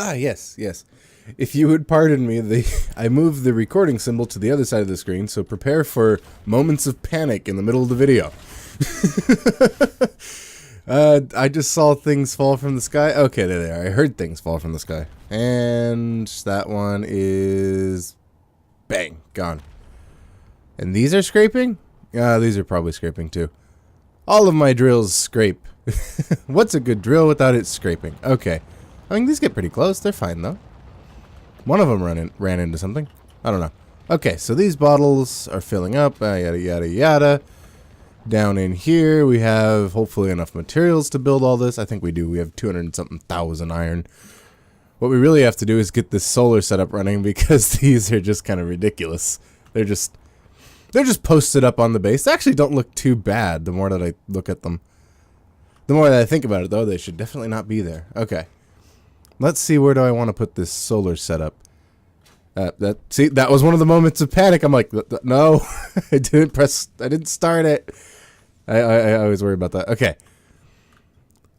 Ah, yes, yes. If you would pardon me, I moved the recording symbol to the other side of the screen, so prepare for moments of panic in the middle of the video. I just saw things fall from the sky. Okay, there they are. I heard things fall from the sky. And that one is... bang, gone. And these are scraping? These are probably scraping too. All of my drills scrape. What's a good drill without it scraping? Okay. I mean, these get pretty close. They're fine, though. One of them ran into something. I don't know. Okay, so these bottles are filling up. Yada, yada, yada. Down in here, we have hopefully enough materials to build all this. I think we do. We have 200-something thousand iron. What we really have to do is get this solar setup running because these are just kind of ridiculous. They're just posted up on the base. They actually don't look too bad the more that I look at them. The more that I think about it, though, they should definitely not be there. Okay. Let's see, where do I want to put this solar setup? See, that was one of the moments of panic. I'm like, no, I didn't start it. I always worry about that. Okay.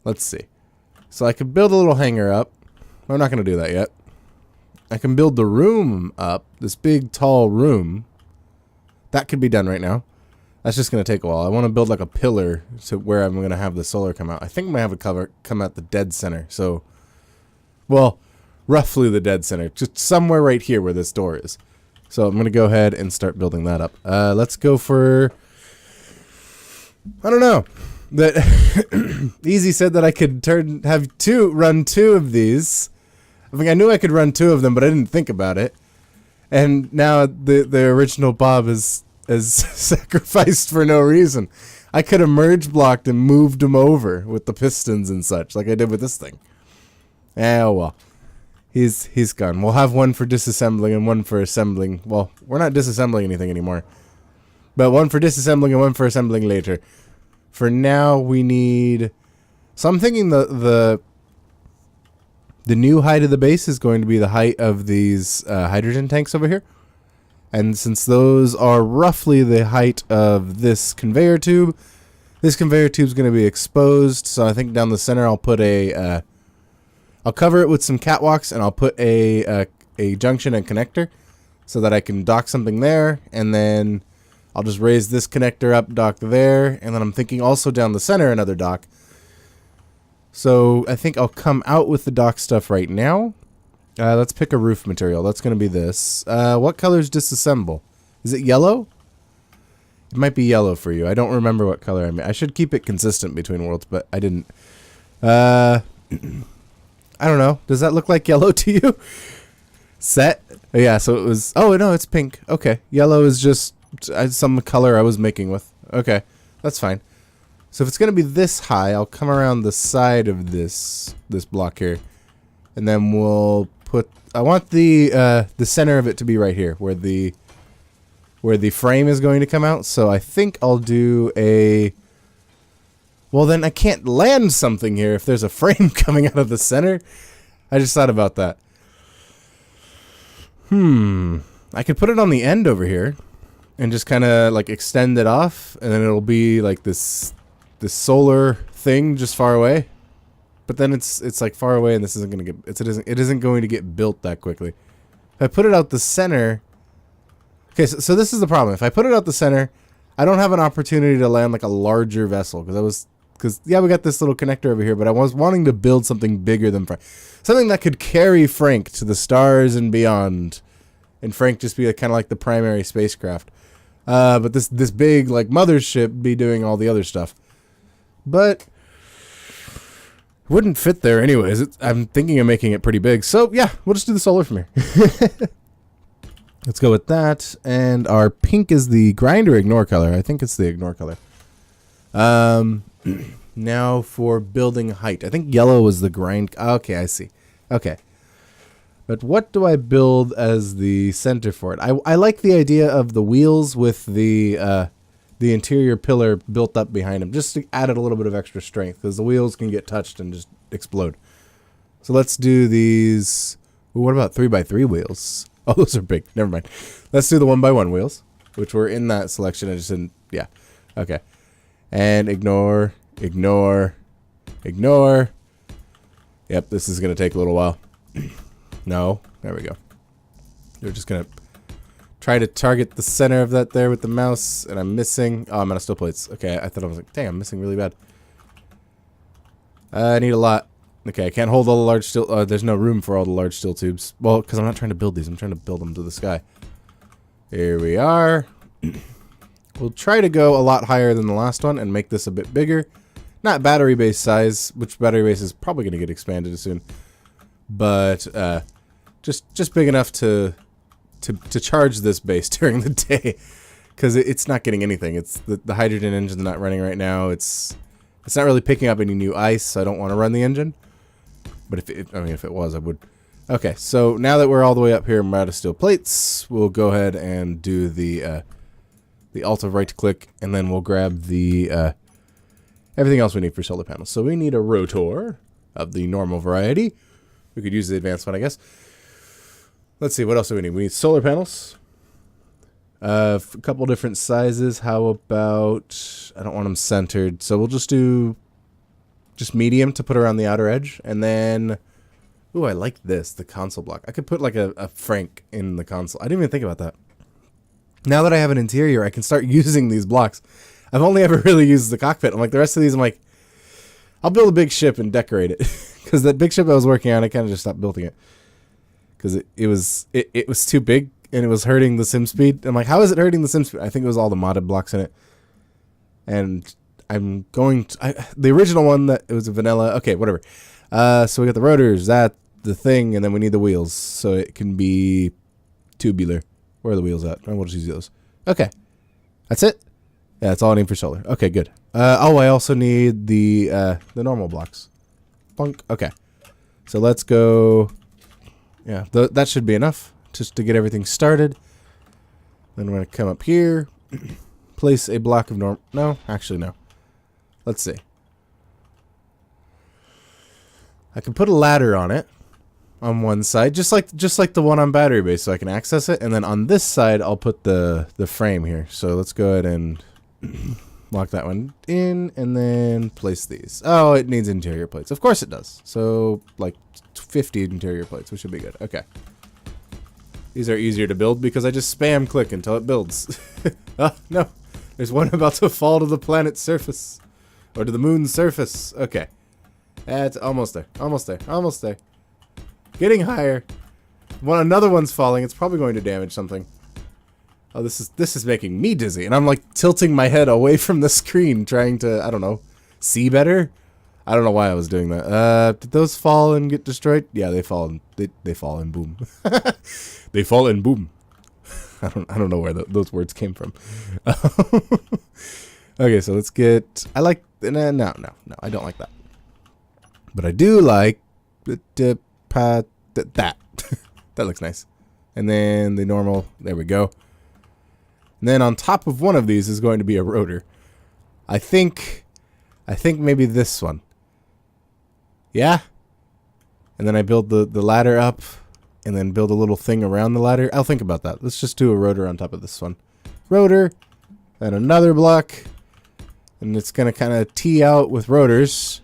Let's see. So I could build a little hangar up. I'm not going to do that yet. I can build the room up, this big, tall room. That could be done right now. That's just going to take a while. I want to build like a pillar to where I'm going to have the solar come out. I think I'm going to have it come out the dead center. So, well, roughly the dead center. Just somewhere right here where this door is. So I'm going to go ahead and start building that up. Let's go for... I don't know. That Easy said that I could run two of these. I mean, I knew I could run two of them, but I didn't think about it. And now the original Bob is sacrificed for no reason. I could have merge blocked and moved him over with the pistons and such, like I did with this thing. Oh well. He's gone. We'll have one for disassembling and one for assembling. Well, we're not disassembling anything anymore. But one for disassembling and one for assembling later. For now, we need... So I'm thinking the new height of the base is going to be the height of these hydrogen tanks over here. And since those are roughly the height of this conveyor tube, this conveyor tube is going to be exposed. So I think down the center I'll put a... I'll cover it with some catwalks and I'll put a junction and connector so that I can dock something there. And then I'll just raise this connector up, dock there. And then I'm thinking also down the center another dock. So I think I'll come out with the dock stuff right now. Let's pick a roof material. That's going to be this. What colors disassemble? Is it yellow? It might be yellow for you. I don't remember what color I made. I should keep it consistent between worlds, but I didn't. I don't know. Does that look like yellow to you? Set? Oh, yeah, so it was... Oh, no, it's pink. Okay. Yellow is just some color I was making with. Okay. That's fine. So if it's going to be this high, I'll come around the side of this block here. And then we'll put... I want the center of it to be right here, where the frame is going to come out. So I think I'll do a... Well, then I can't land something here if there's a frame coming out of the center. I just thought about that. I could put it on the end over here and just kind of like extend it off, and then it'll be like this solar thing just far away. But then it's like far away, and this isn't going to get it isn't going to get built that quickly. If I put it out the center. Okay, so this is the problem. If I put it out the center, I don't have an opportunity to land like a larger vessel because yeah, we got this little connector over here, but I was wanting to build something bigger than Frank. Something that could carry Frank to the stars and beyond. And Frank just be kind of like the primary spacecraft. But this big, like, mothership be doing all the other stuff. But wouldn't fit there anyways. I'm thinking of making it pretty big. So, yeah, we'll just do the solar from here. Let's go with that. And our pink is the grind or ignore color. I think it's the ignore color. Now for building height. I think yellow was the grind. Okay, I see. Okay. But what do I build as the center for it? I like the idea of the wheels with the interior pillar built up behind them, just to add a little bit of extra strength, because the wheels can get touched and just explode. So let's do these. Ooh, what about 3x3 wheels? Oh, those are big. Never mind. Let's do the 1x1 wheels, which were in that selection. I just didn't. Yeah. Okay. And ignore. Yep, this is going to take a little while. No. There we go. We're just gonna try to target the center of that there with the mouse, and I'm missing. Oh, I'm out of steel plates. Okay, I thought I was like, dang, I'm missing really bad. I need a lot. Okay, I can't hold all the large steel. There's no room for all the large steel tubes. Well, because I'm not trying to build these. I'm trying to build them to the sky. Here we are. We'll try to go a lot higher than the last one and make this a bit bigger. Not battery base size, which battery base is probably going to get expanded soon. But just big enough to charge this base during the day, because it's not getting anything. It's the hydrogen engine's not running right now. It's not really picking up any new ice, so I don't want to run the engine. But if it was, I would. Okay, so now that we're all the way up here and we're out of steel plates, we'll go ahead and do the alt of right click, and then we'll grab the everything else we need for solar panels. So we need a rotor of the normal variety. We could use the advanced one, I guess. Let's see, what else do we need? We need solar panels. A couple different sizes. How about... I don't want them centered, so we'll just do... just medium to put around the outer edge. And then... Ooh, I like this, the console block. I could put like a Frank in the console. I didn't even think about that. Now that I have an interior, I can start using these blocks. I've only ever really used the cockpit. I'm like, the rest of these, I'm like... I'll build a big ship and decorate it. Because that big ship I was working on, I kind of just stopped building it. Because it was too big and it was hurting the sim speed. I'm like, how is it hurting the sim speed? I think it was all the modded blocks in it. And I'm going to... the original one, that it was a vanilla... Okay, whatever. So we got the rotors, the thing, and then we need the wheels. So it can be tubular. Where are the wheels at? Oh, we'll just use those. Okay. That's it? Yeah, that's all I need for solar. Okay, good. Oh, I also need the normal blocks. Plunk. Okay. So let's go... Yeah, that should be enough just to get everything started. Then we're going to come up here, place a block of no, actually no. Let's see. I can put a ladder on it on one side, just like the one on battery base, so I can access it. And then on this side, I'll put the frame here. So let's go ahead and lock that one in, and then place these. Oh, it needs interior plates. Of course it does. So like 50 interior plates, which should be good. Okay. These are easier to build because I just spam click until it builds. Oh, no. There's one about to fall to the planet's surface. Or to the moon's surface. Okay. That's almost there. Almost there. Almost there. Getting higher. Another one's falling. It's probably going to damage something. Oh, this is making me dizzy. And I'm like tilting my head away from the screen trying to, I don't know, see better? I don't know why I was doing that. Did those fall and get destroyed? Yeah, they fall and they fall and boom. They fall and boom. I don't know where those words came from. Okay, so let's get... I like... No, I don't like that. But I do like... that. That looks nice. And then the normal... There we go. And then on top of one of these is going to be a rotor. I think maybe this one. Yeah? And then I build the ladder up, and then build a little thing around the ladder. I'll think about that. Let's just do a rotor on top of this one. Rotor, and another block, and it's going to kind of tee out with rotors.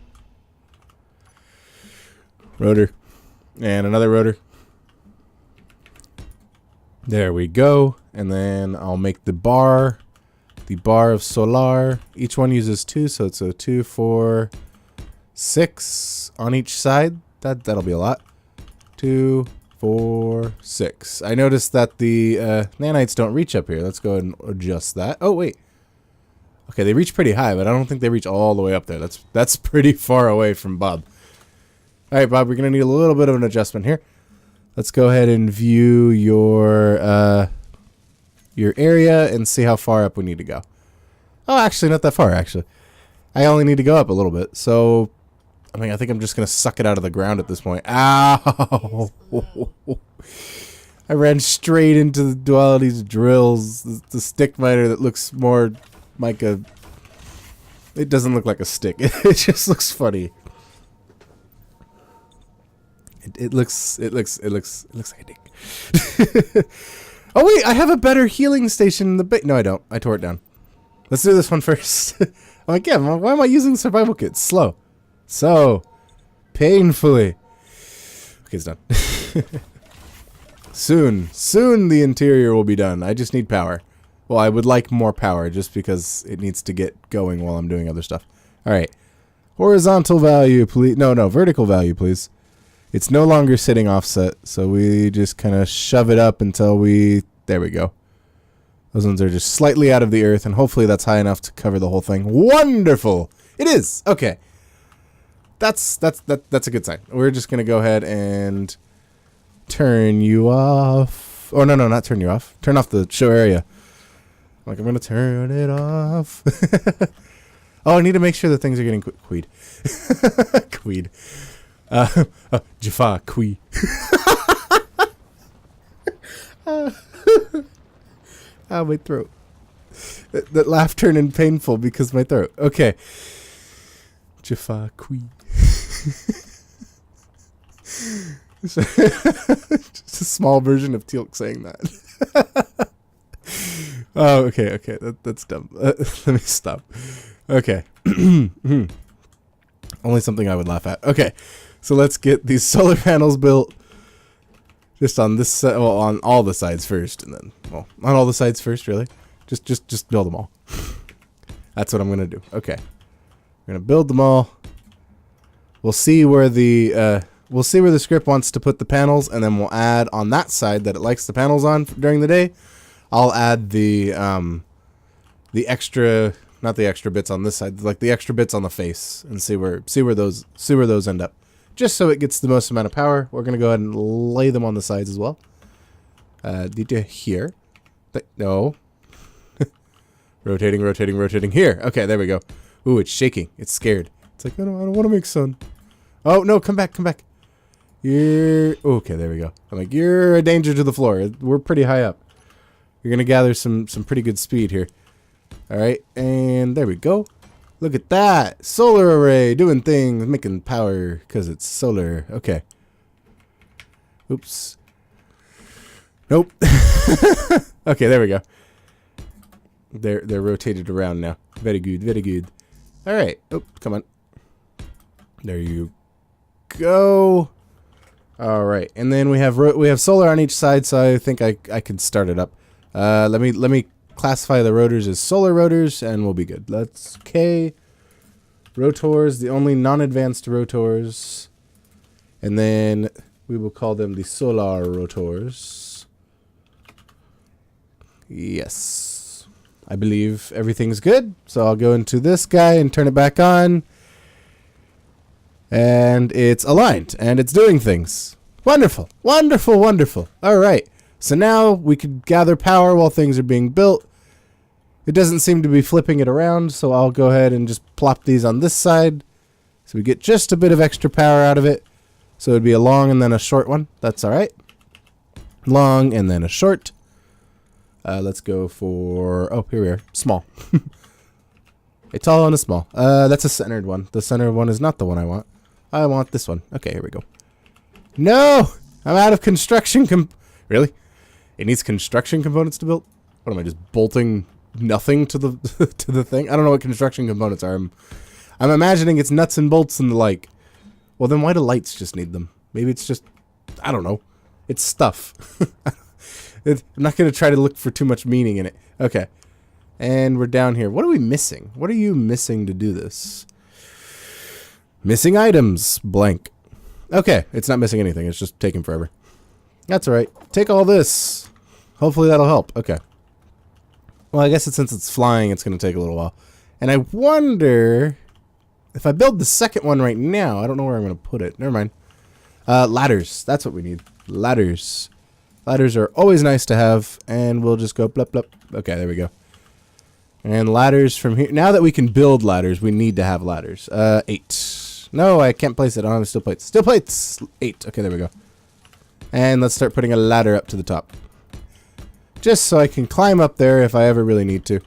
Rotor, and another rotor. There we go. And then I'll make the bar of solar. Each one uses 2, so it's a 2, 4, 6 on each side. That'll be a lot. 2, 4, 6. I noticed that the nanites don't reach up here. Let's go ahead and adjust that. Oh wait. Okay, they reach pretty high, but I don't think they reach all the way up there. That's pretty far away from Bob. All right, Bob, we're gonna need a little bit of an adjustment here. Let's go ahead and view your area and see how far up we need to go. Oh, actually, not that far, actually. I only need to go up a little bit, so... I mean, I think I'm just going to suck it out of the ground at this point. Ow! I ran straight into the duality's drills. The stick miner that looks more like a... It doesn't look like a stick. It just looks funny. It looks like a dick. Oh wait, I have a better healing station in the base. No, I don't. I tore it down. Let's do this one first. I'm like, yeah, why am I using survival kits? Slow. So painfully. Okay, it's done. Soon the interior will be done. I just need power. Well, I would like more power just because it needs to get going while I'm doing other stuff. All right. Horizontal value, please. No, vertical value, please. It's no longer sitting offset, so we just kind of shove it up until we... There we go. Those ones are just slightly out of the earth, and hopefully that's high enough to cover the whole thing. Wonderful! It is! Okay. That's a good sign. We're just going to go ahead and turn you off. Oh, no, not turn you off. Turn off the show area. Like, I'm going to turn it off. Oh, I need to make sure the things are getting queed. Queed. Jaffa, quee. My throat. That laugh turned painful because my throat. Okay. Jaffa, quee. Just a small version of Teal'c saying that. Oh, okay. That's dumb. Let me stop. Okay. Only something I would laugh at. Okay. So let's get these solar panels built. Just on this side, well, on all the sides first, and then, well, on all the sides first, really. Just build them all. That's what I'm gonna do. Okay. We're gonna build them all. We'll see where the script wants to put the panels, and then we'll add on that side that it likes the panels on during the day. I'll add the extra, not the extra bits on this side, like the extra bits on the face, and see where those end up. Just so it gets the most amount of power, we're gonna go ahead and lay them on the sides as well. Here, no, rotating here. Okay, there we go. Ooh, it's shaking. It's scared. It's like I don't want to make sun. Oh no, come back. You're okay. There we go. I'm like, you're a danger to the floor. We're pretty high up. You're gonna gather some pretty good speed here. All right, and there we go. Look at that solar array doing things, making power because it's solar. Okay. Oops. Nope. Okay, there we go. They're rotated around now. Very good. All right. Oh, come on. There you go. All right, and then we have solar on each side, so I think I can start it up. Let me classify the rotors as solar rotors, and we'll be good. Let's K rotors, the only non-advanced rotors, and then we will call them the solar rotors. Yes, I believe everything's good, so I'll go into this guy and turn it back on. And it's aligned, and it's doing things. Wonderful. All right. So now we could gather power while things are being built. It doesn't seem to be flipping it around, so I'll go ahead and just plop these on this side. So we get just a bit of extra power out of it. So it'd be a long and then a short one. That's all right. Long and then a short. Let's go for, oh, here we are. Small. A tall and a small. That's a centered one. The centered one is not the one I want. I want this one. Okay, here we go. No! I'm out of construction Really? It needs construction components to build? What am I, just bolting nothing to the to the thing? I don't know what construction components are. I'm imagining it's nuts and bolts and the like. Well, then why do lights just need them? Maybe it's just, I don't know. It's stuff. I'm not going to try to look for too much meaning in it. Okay. And we're down here. What are we missing? What are you missing to do this? Missing items. Blank. Okay. It's not missing anything. It's just taking forever. That's all right. Take all this. Hopefully that'll help. Okay. Well, I guess since it's flying, it's going to take a little while. And I wonder if I build the second one right now, I don't know where I'm going to put it. Never mind. Ladders. That's what we need. Ladders. Ladders are always nice to have. And we'll just go blup, blup. Okay, there we go. And ladders from here. Now that we can build ladders, we need to have ladders. 8. No, I can't place it. I don't have steel plates. Steel plates! 8. Okay, there we go. And let's start putting a ladder up to the top. Just so I can climb up there if I ever really need to.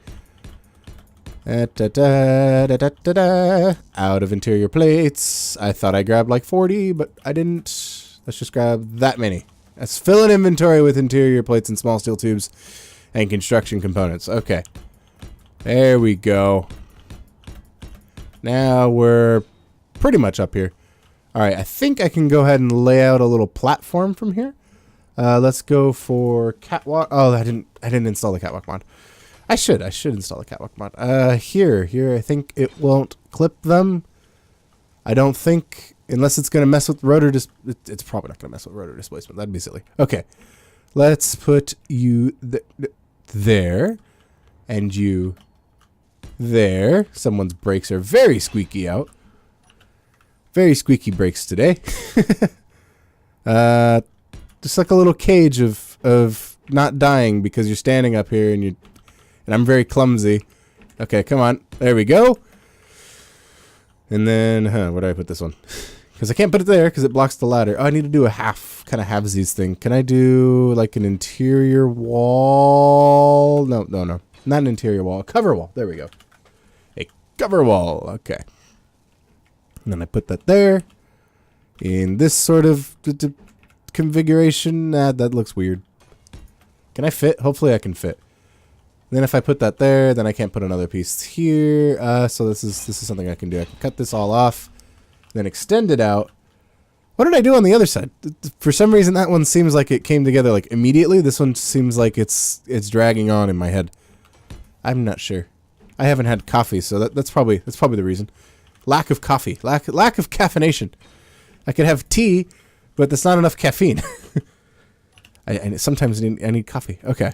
Out of interior plates. I thought I grabbed like 40, but I didn't. Let's just grab that many. Let's fill an inventory with interior plates and small steel tubes and construction components. Okay. There we go. Now we're pretty much up here. All right, I think I can go ahead and lay out a little platform from here. Let's go for catwalk. Oh, I didn't install the catwalk mod. I should install the catwalk mod. Here, I think it won't clip them. I don't think, unless it's going to mess with rotor it's probably not going to mess with rotor displacement. That'd be silly. Okay. Let's put you there and you there. Someone's brakes are very squeaky out. Very squeaky brakes today. Just like a little cage of not dying because you're standing up here and I'm very clumsy. Okay, come on. There we go. And then, where do I put this one? Because I can't put it there because it blocks the ladder. Oh, I need to do a kind of halvesies thing. Can I do like an interior wall? No. Not an interior wall. A cover wall. There we go. A cover wall. Okay. And then I put that there. In this sort of configuration. That looks weird. Can I fit? Hopefully I can fit. And then if I put that there, then I can't put another piece here. So this is something I can do. I can cut this all off. Then extend it out. What did I do on the other side? For some reason, that one seems like it came together like immediately. This one seems like it's dragging on in my head. I'm not sure. I haven't had coffee, so that's probably the reason. Lack of coffee, lack of caffeination. I could have tea, but that's not enough caffeine. I sometimes I need coffee. Okay.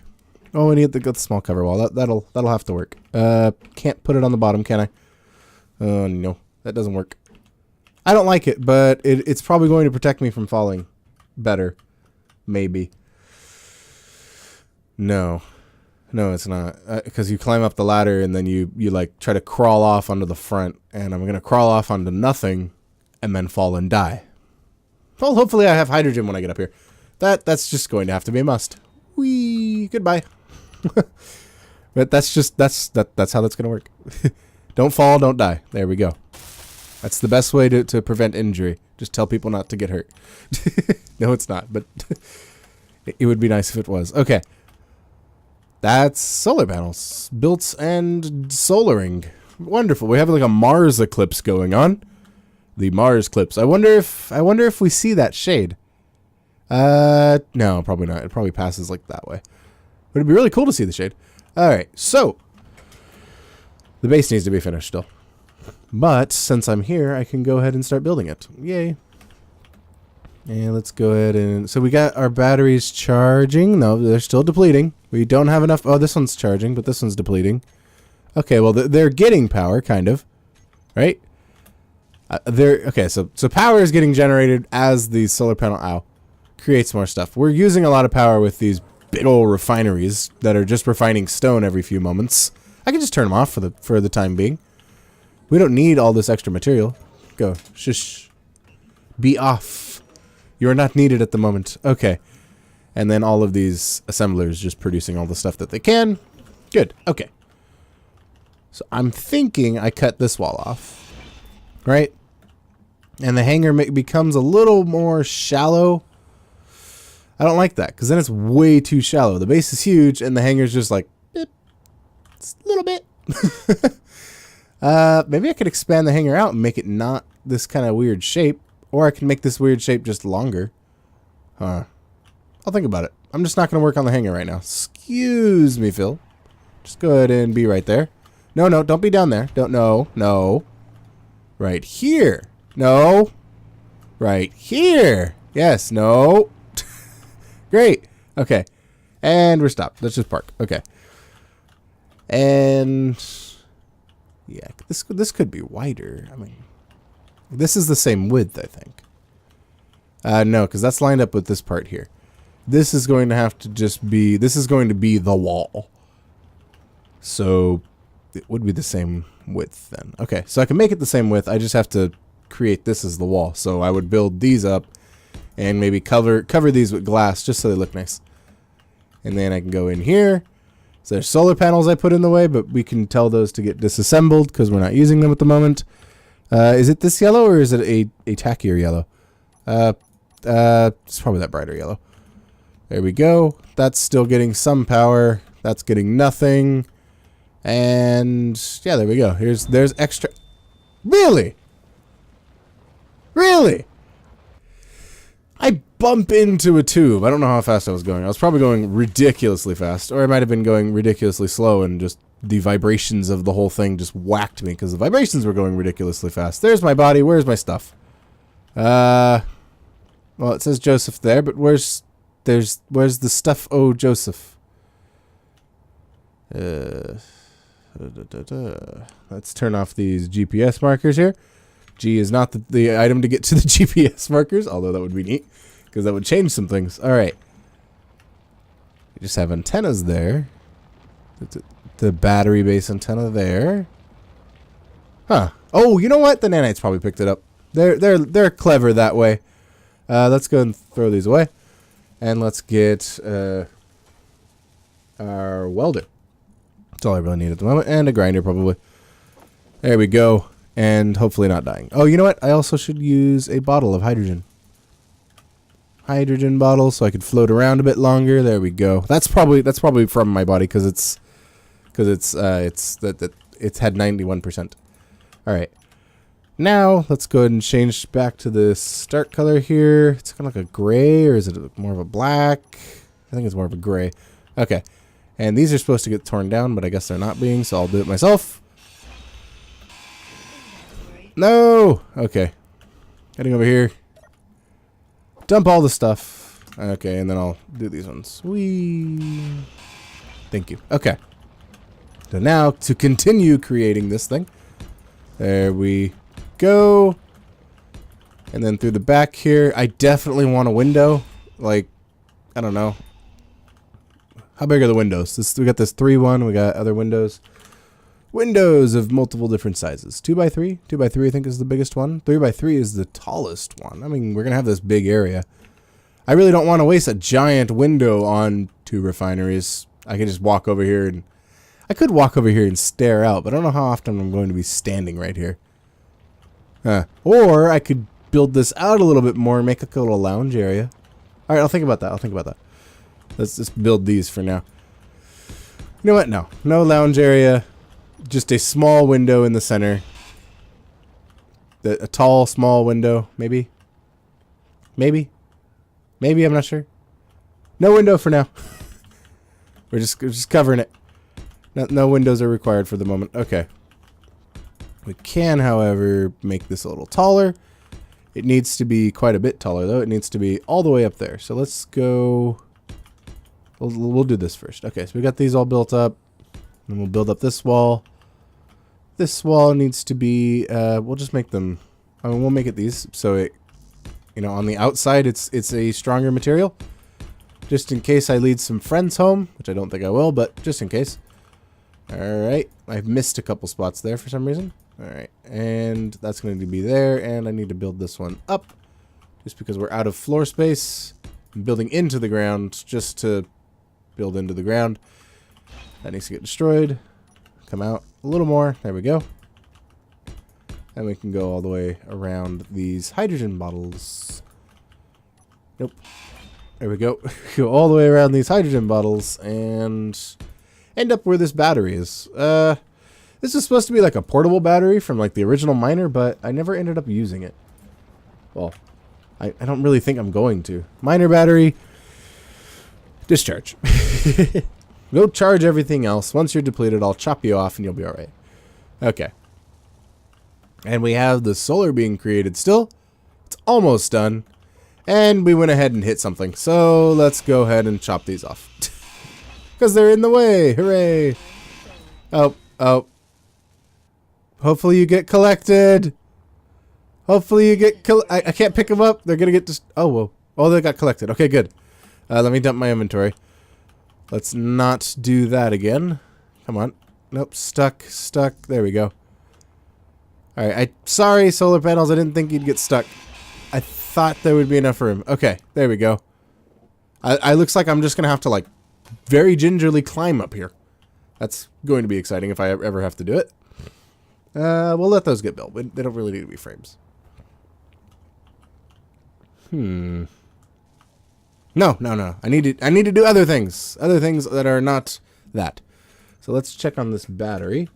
Oh, I need the small cover wall. That'll have to work. Can't put it on the bottom, can I? Oh no, that doesn't work. I don't like it, but it's probably going to protect me from falling better. Maybe. No, it's not. Because you climb up the ladder and then you like try to crawl off onto the front, and I'm gonna crawl off onto nothing, and then fall and die. Well, hopefully I have hydrogen when I get up here. That's just going to have to be a must. Whee! Goodbye. But that's how that's gonna work. Don't fall, don't die. There we go. That's the best way to prevent injury. Just tell people not to get hurt. No, it's not, but it would be nice if it was. Okay. That's solar panels. Built and solaring. Wonderful. We have like a Mars eclipse going on. The Mars eclipse. I wonder if we see that shade. No, probably not. It probably passes like that way. But it'd be really cool to see the shade. Alright, so the base needs to be finished still. But since I'm here, I can go ahead and start building it. Yay. And let's go ahead and... So we got our batteries charging. No, they're still depleting. We don't have enough... Oh, this one's charging, but this one's depleting. Okay, well, they're getting power, kind of. Right? Okay, so power is getting generated as the solar panel... creates more stuff. We're using a lot of power with these big old refineries that are just refining stone every few moments. I can just turn them off for the time being. We don't need all this extra material. Go. Shush. Be off. You are not needed at the moment. Okay. And then all of these assemblers just producing all the stuff that they can. Good. Okay. So I'm thinking I cut this wall off. Right? And the hangar becomes a little more shallow. I don't like that, because then it's way too shallow. The base is huge, and the hangar's just like, beep. It's a little bit. Maybe I could expand the hangar out and make it not this kind of weird shape. Or I can make this weird shape just longer. I'll think about it. I'm just not going to work on the hangar right now. Excuse me, Phil. Just go ahead and be right there. No, don't be down there. No. Right here. No. Right here. Yes, no. Great. Okay. And we're stopped. Let's just park. Okay. And yeah, this could be wider. I mean, this is the same width, I think. No, because that's lined up with this part here. This is going to have to just be, this is going to be the wall. So it would be the same width then. Okay, so I can make it the same width. I just have to create this as the wall. So I would build these up and maybe cover these with glass just so they look nice. And then I can go in here. So there's solar panels I put in the way, but we can tell those to get disassembled because we're not using them at the moment. Is it this yellow or is it a tackier yellow? It's probably that brighter yellow. There we go. That's still getting some power. That's getting nothing. And yeah, there we go. There's extra. Really? Really? I bump into a tube. I don't know how fast I was going. I was probably going ridiculously fast. Or I might have been going ridiculously slow and just the vibrations of the whole thing just whacked me because the vibrations were going ridiculously fast. There's my body. Where's my stuff? Well, it says Joseph there, but where's the stuff? Oh, Joseph. Let's turn off these GPS markers here. G is not the item to get to the GPS markers, although that would be neat, because that would change some things. Alright. We just have antennas there. The battery base antenna there. Huh. Oh, you know what? The nanites probably picked it up. They're clever that way. Let's go and throw these away. And let's get our welder. That's all I really need at the moment. And a grinder, probably. There we go. And hopefully not dying. Oh, you know what? I also should use a bottle of hydrogen. Hydrogen bottle, so I could float around a bit longer. There we go. That's probably from my body because it's had 91%. All right. Now let's go ahead and change back to the start color here. It's kind of like a gray, or is it more of a black? I think it's more of a gray. Okay. And these are supposed to get torn down, but I guess they're not being, so I'll do it myself. No! Okay. Heading over here. Dump all the stuff. Okay, and then I'll do these ones. Whee! Thank you. Okay. So now, to continue creating this thing. There we go. And then through the back here, I definitely want a window. Like, I don't know. How big are the windows? We got this 3-1. We got other windows. Windows of multiple different sizes. 2x3. 2x3 I think is the biggest one. 3x3 is the tallest one. I mean, we're going to have this big area. I really don't want to waste a giant window on 2 refineries. I could just walk over here and... I could walk over here and stare out, but I don't know how often I'm going to be standing right here. Or I could build this out a little bit more and make like a little lounge area. Alright, I'll think about that. Let's just build these for now. You know what? No. No lounge area. Just a small window in the center. A tall, small window, maybe. Maybe, I'm not sure. No window for now. We're just covering it. No windows are required for the moment. Okay. We can, however, make this a little taller. It needs to be quite a bit taller, though. It needs to be all the way up there. So let's go... We'll do this first. Okay, so we got these all built up. And we'll build up this wall. This wall needs to be... we'll just make them... I mean, we'll make it these. So it... You know, on the outside, it's a stronger material. Just in case I lead some friends home. Which I don't think I will, but just in case. Alright. I've missed a couple spots there for some reason. Alright. And that's going to be there. And I need to build this one up. Just because we're out of floor space. I'm building into the ground just to build into the ground. That needs to get destroyed. Come out a little more. There we go. And we can go all the way around these hydrogen bottles. Nope. There we go. Go all the way around these hydrogen bottles and end up where this battery is. This is supposed to be like a portable battery from like the original miner, but I never ended up using it. Well, I don't really think I'm going to. Miner battery. Discharge. Go charge everything else. Once you're depleted, I'll chop you off and you'll be alright. Okay. And we have the solar being created still. It's almost done. And we went ahead and hit something. So let's go ahead and chop these off. Because they're in the way. Hooray. Oh. Hopefully you get collected. Hopefully you get... I can't pick them up. They're going to get... Oh, whoa. Oh, they got collected. Okay, good. Let me dump my inventory. Let's not do that again. Come on. Nope, stuck. There we go. Alright, sorry, solar panels. I didn't think you'd get stuck. I thought there would be enough room. Okay, there we go. I looks like I'm just going to have to, like, very gingerly climb up here. That's going to be exciting if I ever have to do it. We'll let those get built. They don't really need to be frames. No. I need to do other things. Other things that are not that. So let's check on this battery.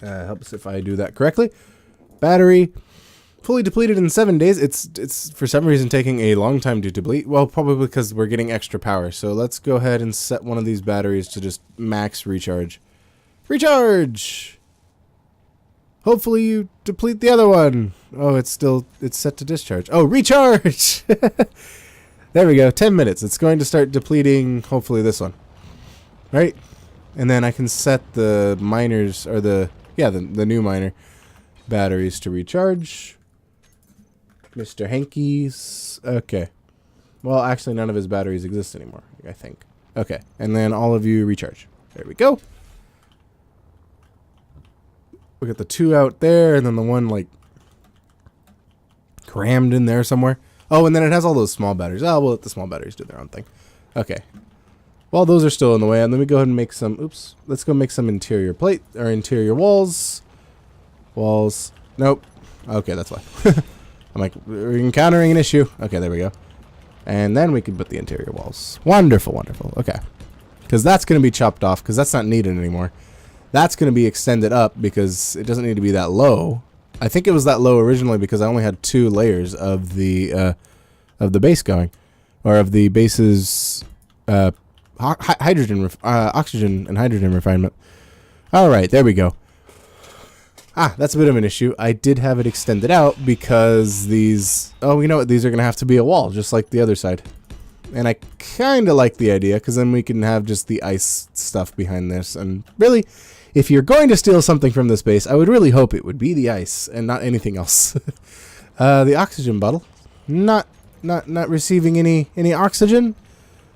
Helps if I do that correctly. Battery. fully depleted in 7 days. It's for some reason taking a long time to deplete. Well, probably because we're getting extra power. So let's go ahead and set one of these batteries to just max recharge. Recharge! Hopefully you deplete the other one. Oh, it's set to discharge. Oh, recharge! There we go, 10 minutes. It's going to start depleting, hopefully, this one. Right? And then I can set the miners, or the new miner batteries to recharge. Mr. Hanky's. Okay. Well, actually, none of his batteries exist anymore, I think. Okay. And then all of you recharge. There we go. We got the 2 out there, and then the one, like, crammed in there somewhere. Oh, and then it has all those small batteries. Oh, we'll let the small batteries do their own thing. Okay. Well, those are still in the way. And let me go ahead and make some... Oops. Let's go make some interior plate, or interior walls. Walls. Nope. Okay, that's why. I'm like, we're encountering an issue. Okay, there we go. And then we can put the interior walls. Wonderful, wonderful. Okay. Because that's going to be chopped off, because that's not needed anymore. That's going to be extended up, because it doesn't need to be that low. I think it was that low originally because I only had 2 layers of the base going, or of the base's oxygen and hydrogen refinement. All right, there we go. Ah, that's a bit of an issue. I did have it extended out because these... Oh, you know what? These are going to have to be a wall, just like the other side. And I kind of like the idea, because then we can have just the ice stuff behind this. And really, if you're going to steal something from this base, I would really hope it would be the ice and not anything else. The oxygen bottle. Not receiving any oxygen.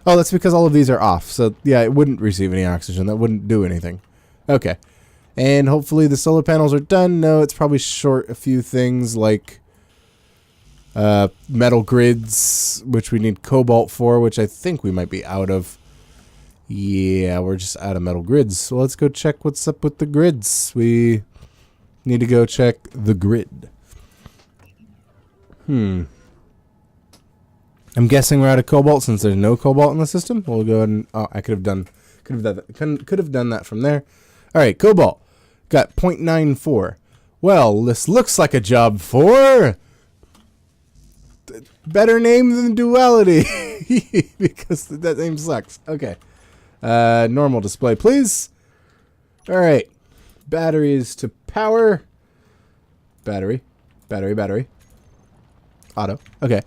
Oh, that's because all of these are off. So, yeah, it wouldn't receive any oxygen. That wouldn't do anything. Okay. And hopefully the solar panels are done. No, it's probably short a few things like metal grids, which we need cobalt for, which I think we might be out of. Yeah, we're just out of metal grids. So let's go check what's up with the grids. We need to go check the grid. I'm guessing we're out of cobalt since there's no cobalt in the system. We'll go ahead and... Oh, I could have done that from there. All right, cobalt. Got 0.94. Well, this looks like a job for... Better name than duality. Because that name sucks. Okay. Normal display, please. All right. Batteries to power. Battery. Auto. Okay.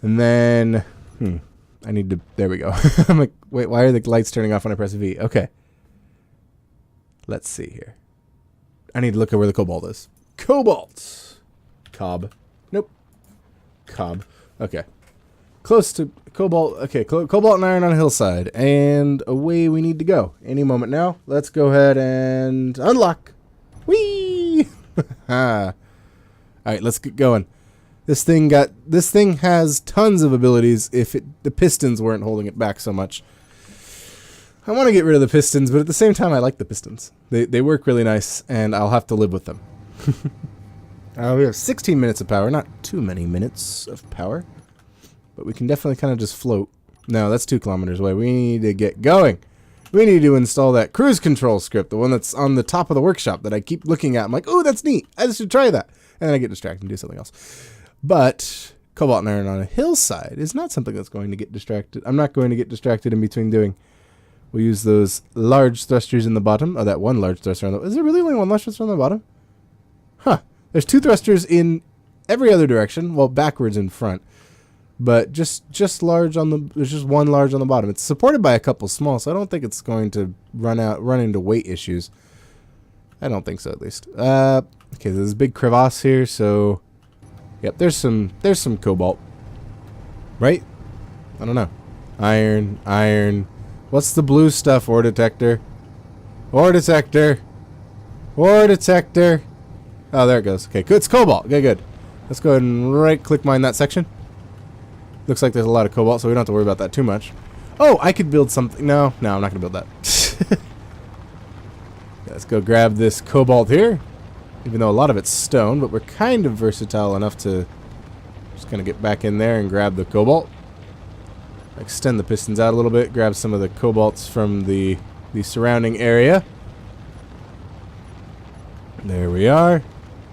And then... I need to... There we go. I'm like, wait, why are the lights turning off when I press V? Okay. Let's see here. I need to look at where the cobalt is. Cobalt! Cob. Nope. Cob. Okay. Close to cobalt. Okay, cobalt and iron on a hillside. And away we need to go. Any moment now. Let's go ahead and unlock. Whee! Alright, let's get going. This thing has tons of abilities if the pistons weren't holding it back so much. I want to get rid of the pistons, but at the same time, I like the pistons. They work really nice, and I'll have to live with them. We have 16 minutes of power. Not too many minutes of power, but we can definitely kind of just float. No, that's 2 kilometers away. We need to get going. We need to install that cruise control script, the one that's on the top of the workshop that I keep looking at. I'm like, oh, that's neat. I should try that. And then I get distracted and do something else. But cobalt and iron on a hillside is not something that's going to get distracted. I'm not going to get distracted in between doing... We'll use those large thrusters in the bottom. Oh, that one large thruster on the... Is there really only one large thruster on the bottom? Huh. There's 2 thrusters in every other direction. Well, backwards in front. But just large on the... There's just one large on the bottom. It's supported by a couple small, so I don't think it's going to run into weight issues. I don't think so, at least. Okay, there's a big crevasse here, so... Yep, there's some cobalt. Right? I don't know. Iron... What's the blue stuff? Ore detector. Ore detector. Ore detector. Oh, there it goes. Okay, good. It's cobalt. Okay, good. Let's go ahead and right-click mine that section. Looks like there's a lot of cobalt, so we don't have to worry about that too much. Oh, I could build something. No, I'm not going to build that. Let's go grab this cobalt here. Even though a lot of it's stone, but we're kind of versatile enough to just kind of get back in there and grab the cobalt. Extend the pistons out a little bit, grab some of the cobalts from the surrounding area. There we are.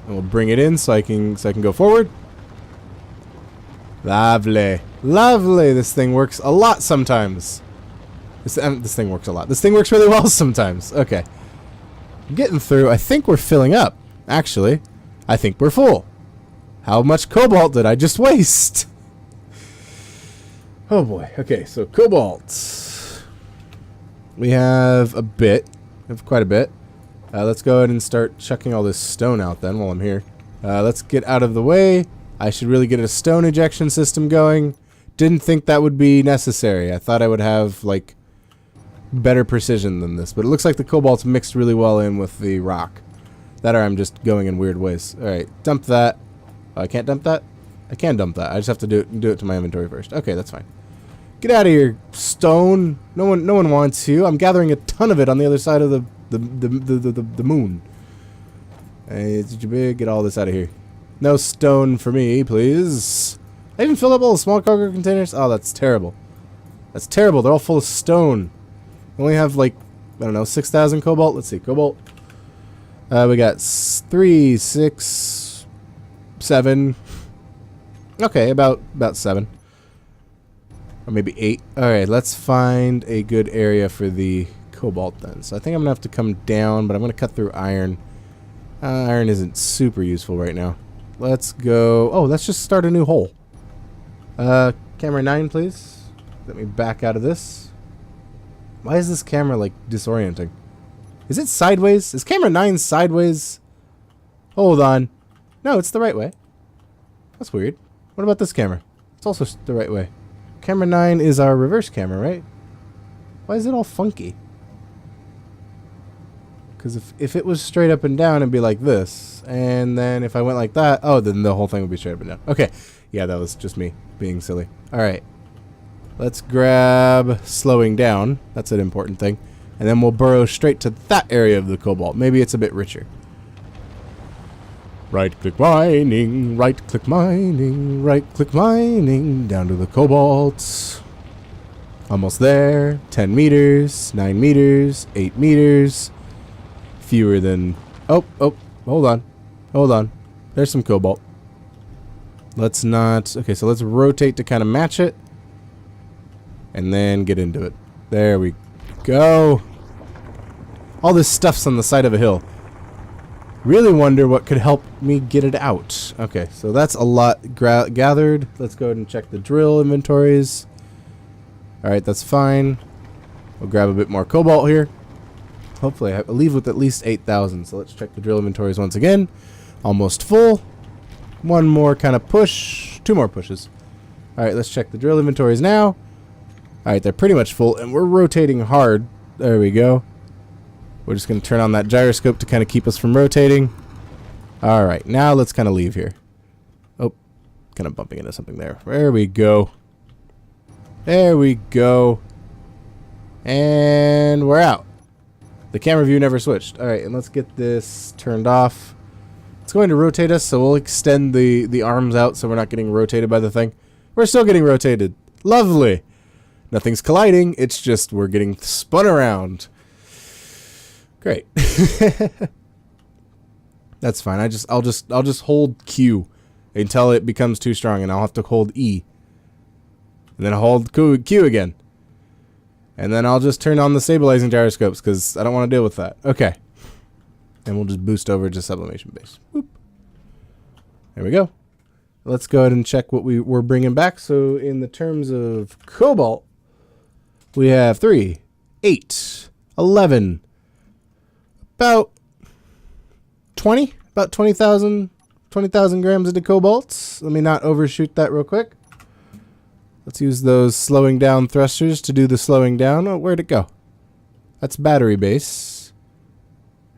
And we'll bring it in so I can go forward. Lovely. Lovely. This thing works a lot sometimes. This thing works a lot. This thing works really well sometimes. Okay. Getting through. I think we're filling up. Actually, I think we're full. How much cobalt did I just waste? Oh boy. Okay, so cobalt. We have a bit. We have quite a bit. Let's go ahead and start chucking all this stone out then while I'm here. Let's get out of the way. I should really get a stone ejection system going. Didn't think that would be necessary. I thought I would have, like, better precision than this. But it looks like the cobalt's mixed really well in with the rock. That or I'm just going in weird ways. Alright, dump that. Oh, I can't dump that? I can dump that. I just have to do it to my inventory first. Okay, that's fine. Get out of here, stone. No one wants you. I'm gathering a ton of it on the other side of the moon. Hey, get all this out of here. No stone for me, please. I even filled up all the small cargo containers. Oh, that's terrible. That's terrible. They're all full of stone. We only have, like, I don't know, 6,000 cobalt. Let's see, cobalt. We got 3, 6, 7. Okay, about 7. Or maybe 8. Alright, let's find a good area for the cobalt then. So I think I'm going to have to come down, but I'm going to cut through iron. Iron isn't super useful right now. Let's go. Oh, let's just start a new hole. Camera 9, please. Let me back out of this. Why is this camera, like, disorienting? Is it sideways? Is camera 9 sideways? Hold on. No, it's the right way. That's weird. What about this camera? It's also the right way. Camera 9 is our reverse camera, right? Why is it all funky? Because if it was straight up and down, it'd be like this. And then if I went like that, oh, then the whole thing would be straight up and down. Okay. Yeah, that was just me being silly. Alright. Let's grab slowing down. That's an important thing. And then we'll burrow straight to that area of the cobalt. Maybe it's a bit richer. Right-click mining, right-click mining, right-click mining. Down to the cobalt. Almost there. 10 meters, 9 meters, 8 meters. Fewer than... Oh, hold on. Hold on. There's some cobalt. Let's not... Okay, so let's rotate to kind of match it. And then get into it. There we go. All this stuff's on the side of a hill. Really wonder what could help me get it out. Okay, so that's a lot gathered. Let's go ahead and check the drill inventories. Alright, that's fine. We'll grab a bit more cobalt here. Hopefully I leave with at least 8,000. So let's check the drill inventories once again. Almost full. One more kind of push. 2 more pushes. Alright, let's check the drill inventories now. Alright, they're pretty much full. And we're rotating hard. There we go. We're just going to turn on that gyroscope to kind of keep us from rotating. Alright, now let's kind of leave here. Oh, kind of bumping into something there. There we go. There we go. And we're out. The camera view never switched. Alright, and let's get this turned off. It's going to rotate us, so we'll extend the arms out so we're not getting rotated by the thing. We're still getting rotated. Lovely. Nothing's colliding. It's just we're getting spun around. Great. That's fine. I'll just hold Q until it becomes too strong, and I'll have to hold E. And then I'll hold Q again. And then I'll just turn on the stabilizing gyroscopes because I don't want to deal with that. Okay. And we'll just boost over to sublimation base. Boop. There we go. Let's go ahead and check what we're bringing back. So in the terms of cobalt, we have 3, 8, 11, about 20, about 20,000 grams of cobalt. Let me not overshoot that real quick. Let's use those slowing down thrusters to do the slowing down. Oh, where'd it go? That's battery base.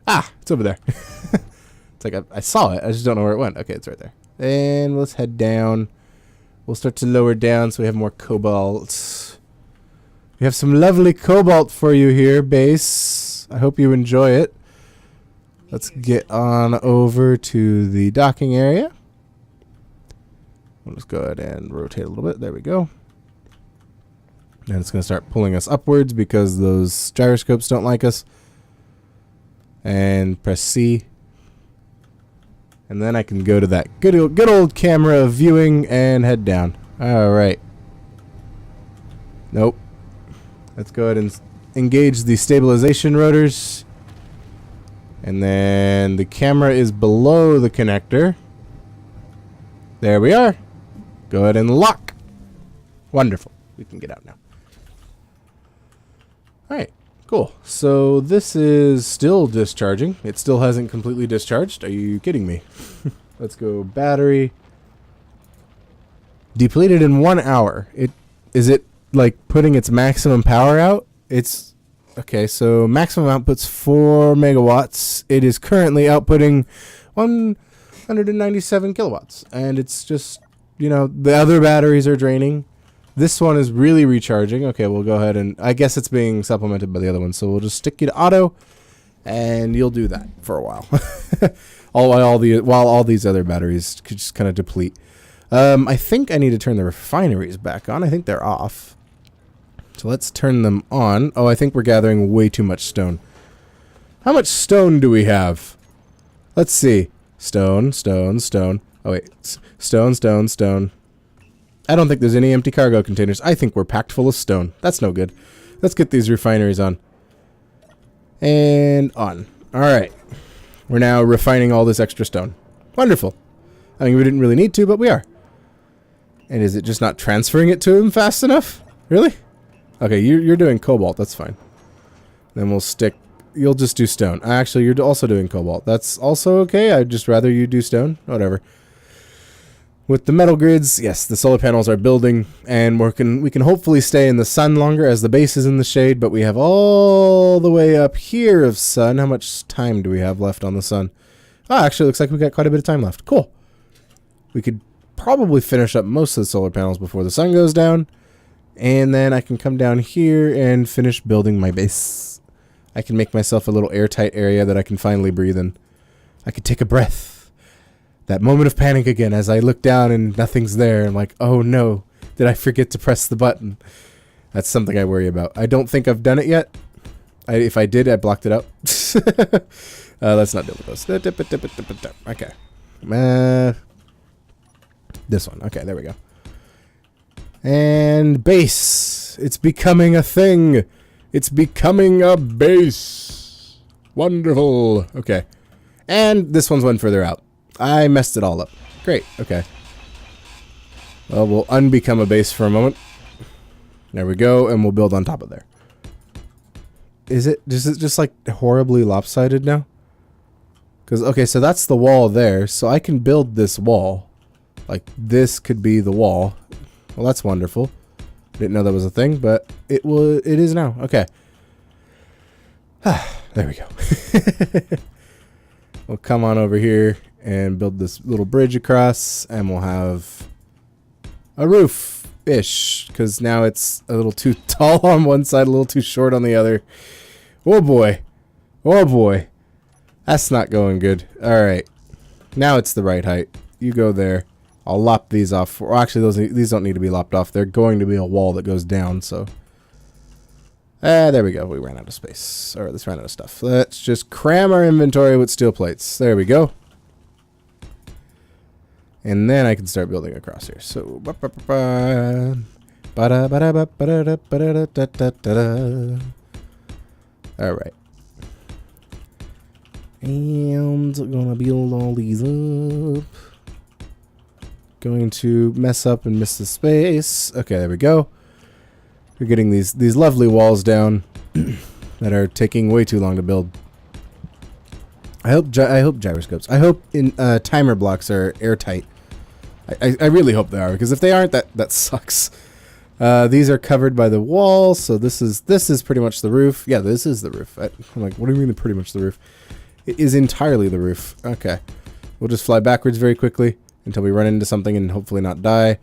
Ah, it's over there. It's like I saw it. I just don't know where it went. Okay, it's right there. And let's head down. We'll start to lower down so we have more cobalt. We have some lovely cobalt for you here, base. I hope you enjoy it. Let's get on over to the docking area. We'll just go ahead and rotate a little bit. There we go. And it's going to start pulling us upwards because those gyroscopes don't like us. And press C. And then I can go to that good old camera viewing and head down. Alright. Nope. Let's go ahead and engage the stabilization rotors. And then the camera is below the connector. There we are. Go ahead and lock. Wonderful. We can get out now. Alright. Cool. So this is still discharging. It still hasn't completely discharged. Are you kidding me? Let's go battery. Depleted in 1 hour. Is it like putting its maximum power out? It's okay. So maximum output's 4 megawatts. It is currently outputting 197 kilowatts, and it's just, you know, the other batteries are draining. This one is really recharging. Okay, we'll go ahead and I guess it's being supplemented by the other one. So we'll just stick you to auto, and you'll do that for a while, while all these other batteries could just kind of deplete. I think I need to turn the refineries back on. I think they're off. So let's turn them on. Oh, I think we're gathering way too much stone. How much stone do we have? Let's see. Stone, stone, stone. Oh wait, stone, stone, stone. I don't think there's any empty cargo containers. I think we're packed full of stone. That's no good. Let's get these refineries on. And on. Alright. We're now refining all this extra stone. Wonderful. I mean, we didn't really need to, but we are. And is it just not transferring it to him fast enough? Really? Okay, you're doing cobalt. That's fine. Then we'll stick... You'll just do stone. Actually, you're also doing cobalt. That's also okay. I'd just rather you do stone. Whatever. With the metal grids, yes, the solar panels are building, and we can hopefully stay in the sun longer as the base is in the shade, but we have all the way up here of sun. How much time do we have left on the sun? Oh, actually, looks like we got quite a bit of time left. Cool. We could probably finish up most of the solar panels before the sun goes down, and then I can come down here and finish building my base. I can make myself a little airtight area that I can finally breathe in. I could take a breath. That moment of panic again as I look down and nothing's there. I'm like, oh no, did I forget to press the button? That's something I worry about. I don't think I've done it yet. If I did, I blocked it out. Let's not deal with those. Okay. This one. Okay, there we go. And base. It's becoming a thing. It's becoming a base. Wonderful. Okay. And this one's one further out. I messed it all up. Great. Okay. Well, we'll unbecome a base for a moment. There we go, and we'll build on top of there. Is it just like horribly lopsided now? Because, okay, so that's the wall there. So I can build this wall. Like, this could be the wall. Well, that's wonderful. Didn't know that was a thing, but it is now. Okay. There we go. We'll come on over here and build this little bridge across, and we'll have a roof-ish, because now it's a little too tall on one side, a little too short on the other. Oh boy. Oh boy. That's not going good. Alright. Now it's the right height. You go there. I'll lop these off. Well, actually, these don't need to be lopped off. They're going to be a wall that goes down, so... there we go. We ran out of space. Or let's run out of stuff. Let's just cram our inventory with steel plates. There we go. And then I can start building across here. So, alright. And we're gonna build all these up. Going to mess up and miss the space. Okay, there we go. We're getting these lovely walls down that are taking way too long to build. I hope gyroscopes. I hope timer blocks are airtight. I really hope they are, because if they aren't, that sucks. These are covered by the wall, so this is pretty much the roof. Yeah, this is the roof. I'm like, what do you mean pretty much the roof? It is entirely the roof. Okay. We'll just fly backwards very quickly until we run into something and hopefully not die.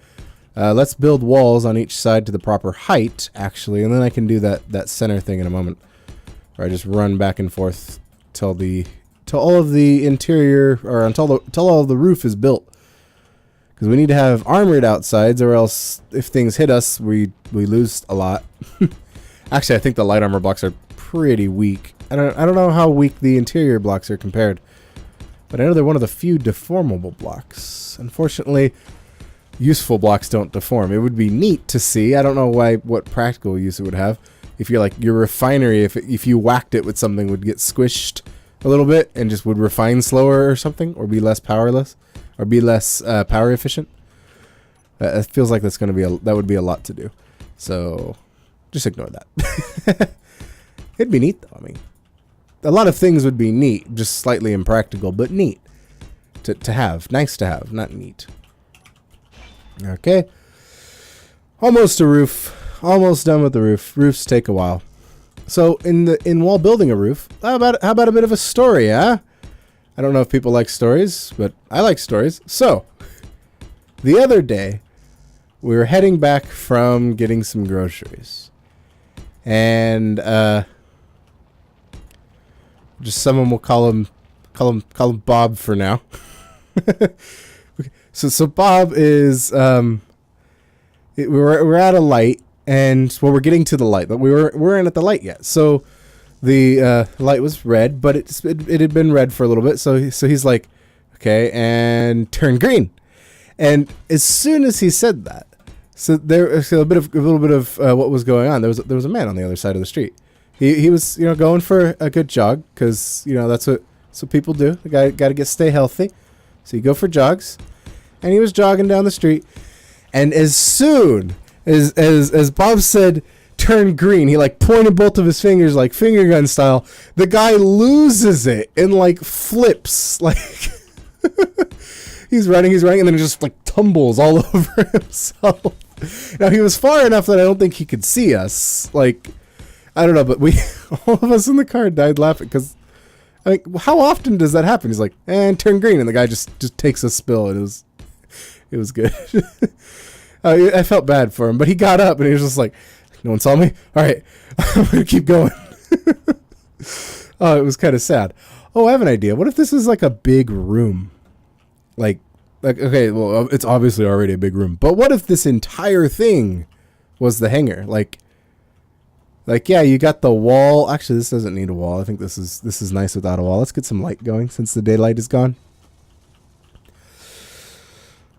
Let's build walls on each side to the proper height, actually, and then I can do that center thing in a moment, where I just run back and forth till all of the interior, or until all of the roof is built. Because we need to have armored outsides, or else if things hit us, we lose a lot. Actually, I think the light armor blocks are pretty weak. I don't know how weak the interior blocks are compared. But I know they're one of the few deformable blocks. Unfortunately, useful blocks don't deform. It would be neat to see. I don't know what practical use it would have. If you're like your refinery, if you whacked it with something, would get squished a little bit and just would refine slower or something, or be less powerless, or be less power efficient. It feels like that would be a lot to do. So just ignore that. It'd be neat though. I mean, a lot of things would be neat, just slightly impractical, but neat to have. Nice to have, not neat. Okay. Almost a roof. Almost done with the roof. Roofs take a while. So while building a roof, how about a bit of a story, huh? I don't know if people like stories, but I like stories. So, the other day, we were heading back from getting some groceries. And just someone will call him Bob for now. Okay. So Bob is we're at a light, and we're getting to the light, but we weren't at the light yet. So the light was red, but it had been red for a little bit. So he's like, okay, and turn green. And as soon as he said that, so there was a little bit of what was going on. There was a man on the other side of the street. He was going for a good jog, because that's what people do. The guy got to stay healthy, so you go for jogs. And he was jogging down the street, and as soon as Bob said turn green, he like pointed both of his fingers like finger gun style. The guy loses it and like flips, like he's running, and then it just like tumbles all over himself. Now he was far enough that I don't think he could see us. Like, I don't know, but all of us in the car died laughing, because I mean, how often does that happen? He's like, and turn green, and the guy just takes a spill, and it was good. I felt bad for him, but he got up and he was just like, no one saw me? All right, I'm going to keep going. Oh, it was kind of sad. Oh, I have an idea. What if this is like a big room? Like, okay, well, it's obviously already a big room, but what if this entire thing was the hangar? Like, yeah, you got the wall. Actually, this doesn't need a wall. I think this is nice without a wall. Let's get some light going since the daylight is gone.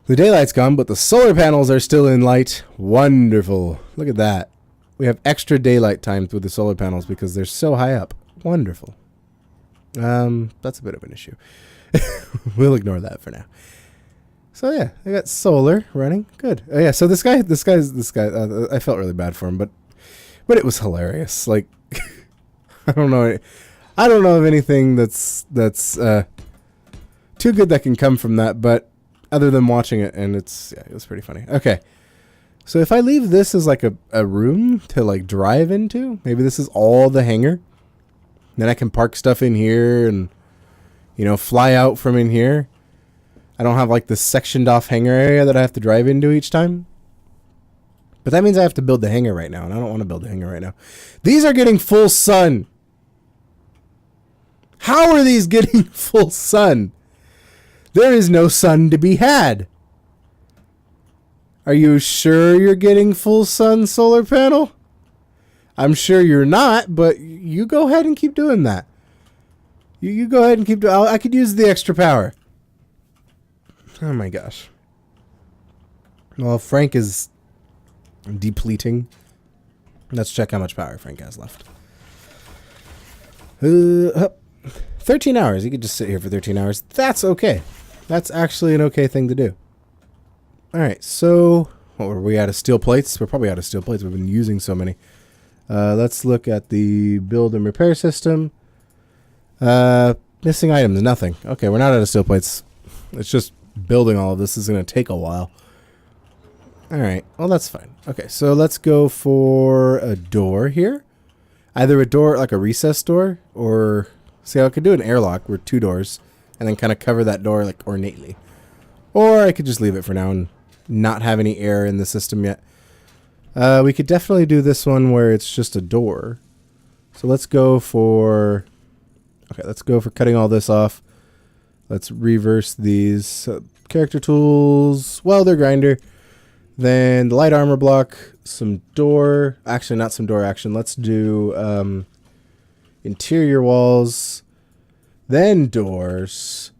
The daylight's gone, but the solar panels are still in light. Wonderful. Look at that. We have extra daylight time through the solar panels because they're so high up. Wonderful. That's a bit of an issue. We'll ignore that for now. So yeah, I got solar running. Good. Yeah, so this guy, I felt really bad for him, but it was hilarious. Like, I don't know of anything that's too good that can come from that, but other than watching it, and it was pretty funny. Okay, so if I leave this as like a room to like drive into, maybe this is all the hangar. Then I can park stuff in here and fly out from in here. I don't have like this sectioned off hangar area that I have to drive into each time. But that means I have to build the hangar right now, and I don't want to build the hangar right now. These are getting full sun. How are these getting full sun? There is no sun to be had. Are you sure you're getting full sun, solar panel? I'm sure you're not, but you go ahead and keep doing that. You go ahead and keep doing. I could use the extra power. Oh my gosh. Well, Frank is depleting. Let's check how much power Frank has left. 13 hours. You could just sit here for 13 hours. That's okay. That's actually an okay thing to do. All right, so what were we out of steel plates? We're probably out of steel plates. We've been using so many. Let's look at the build and repair system. Missing items, nothing. Okay, we're not out of steel plates. It's just building all of this is going to take a while. All right, well, that's fine. Okay, so let's go for a door here. Either a door, like a recess door, or... See, I could do an airlock with 2 doors and then kind of cover that door like ornately. Or I could just leave it for now and not have any air in the system yet. We could definitely do this one where it's just a door. So let's go for... Okay, let's go for cutting all this off. Let's reverse these. Character tools, welder, grinder. Then the light armor block, some door. Actually, not some door action. Let's do interior walls. Then doors.